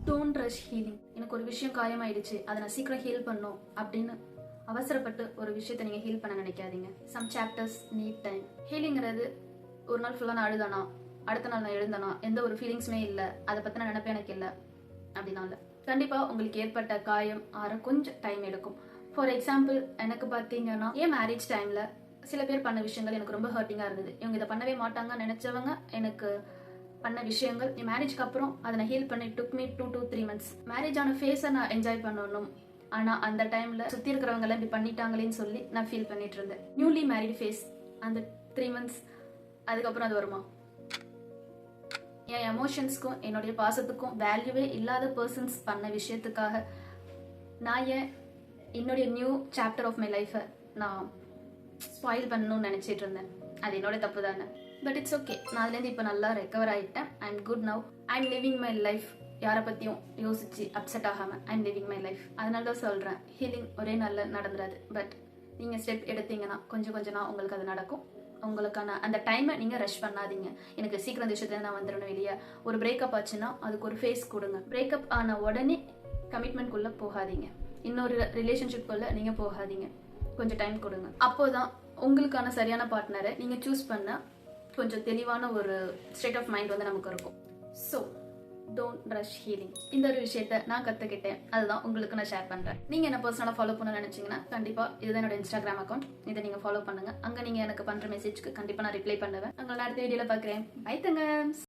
Don't rush healing. எனக்கு ஒரு விஷயம் காயமாயிடுச்சு, அதை நான் சீக்கிரம் ஹீல் பண்ணும் அப்படின்னு அவசரப்பட்டு ஒரு விஷயத்தை நீங்கள் ஹீல் பண்ண நினைக்காதீங்க. Some chapters need time. ஹீலிங்கிறது ஒரு நாள் ஃபுல்லாக நான் அழுதானா, அடுத்த நாள் நான் எழுந்தானா, எந்த ஒரு ஃபீலிங்ஸுமே இல்லை, அதை பற்றின நினைப்பே எனக்கு இல்லை அப்படின்னா இல்லை. கண்டிப்பாக உங்களுக்கு ஏற்பட்ட காயம் ஆற கொஞ்சம் டைம் எடுக்கும். ஃபார் எக்ஸாம்பிள், எனக்கு பார்த்தீங்கன்னா என் மேரேஜ் டைமில் சில பேர் பண்ண விஷயங்கள் எனக்கு ரொம்ப ஹர்ட்டிங்காக இருந்தது. இவங்க இதை பண்ணவே மாட்டாங்கன்னு நினச்சவங்க எனக்கு பண்ண விஷயங்கள் என் மேரேஜ்க்கு அப்புறம் அதை நான் ஹீல் பண்ணி took me 2 to 3 months. Marriage ஆன ஃபேஸை நான் என்ஜாய் பண்ணணும், ஆனால் அந்த டைமில் சுற்றி இருக்கிறவங்க இப்படி பண்ணிட்டாங்களேன்னு சொல்லி நான் ஃபீல் பண்ணிட்டு இருந்தேன். நியூலி மேரிட் ஃபேஸ் அந்த 3 months, அதுக்கப்புறம் அது வருமா? என் எமோஷன்ஸ்க்கும் என்னுடைய பாசத்துக்கும் வேல்யூவே இல்லாத பர்சன்ஸ் பண்ண விஷயத்துக்காக நான் ஏன் என்னுடைய நியூ சாப்டர் ஆஃப் மை லைஃபை நான் ஸ்பாயில் பண்ணணும்னு நினச்சிட்டு இருந்தேன். அது என்னோட தப்பு தானே. But it's okay. நான் அதுலேருந்து இப்போ நல்லா ரெக்கவர் ஆகிட்டேன். I am good now. I am living my life. யாரை பற்றியும் யோசிச்சு அப்செட் ஆகாமல் I am living my life. அதனால தான் சொல்கிறேன், ஹீலிங் ஒரே நாளில் நடந்துடாது. பட் நீங்கள் ஸ்டெப் எடுத்தீங்கன்னா கொஞ்சம் கொஞ்சமாக உங்களுக்கு அது நடக்கும். உங்களுக்கான அந்த டைமை நீங்கள் ரஷ் பண்ணாதீங்க. எனக்கு சீக்கிரம் இந்த விஷயத்துல நான் வந்துடணும் இல்லையா. ஒரு பிரேக்கப் ஆச்சுன்னா அதுக்கு ஒரு ஃபேஸ் கொடுங்க. பிரேக்கப் ஆன உடனே கமிட்மெண்ட்குள்ளே போகாதீங்க, இன்னொரு ரிலேஷன்ஷிப்குள்ளே நீங்கள் போகாதீங்க. கொஞ்சம் டைம் கொடுங்க. அப்போதான் உங்களுக்கான சரியான பார்ட்னரை நீங்கள் சூஸ் பண்ண கொஞ்சம் தெளிவான ஒரு ஸ்டேட் ஆஃப் மைண்ட் வந்து நமக்கு இருக்கும். So don't rush healing. இந்த ஒரு விஷயத்த நான் கற்றுக்கிட்டேன், அதுதான் உங்களுக்கு நான் ஷேர் பண்ணுறேன். நீங்கள் என்ன பர்சனலாக ஃபாலோ பண்ண நினச்சிங்கன்னா கண்டிப்பாக இதுதான் என்னோட இன்ஸ்டாகிராம் அக்கௌண்ட். இதை நீங்கள் ஃபாலோ பண்ணுங்கள். அங்கே நீங்கள் எனக்கு பண்ணுற மெசேஜ்க்கு கண்டிப்பாக நான் ரிப்ளை பண்ணுவேன். உங்களை அடுத்த வீடியோவில் பார்க்குறேன். பை தங்க.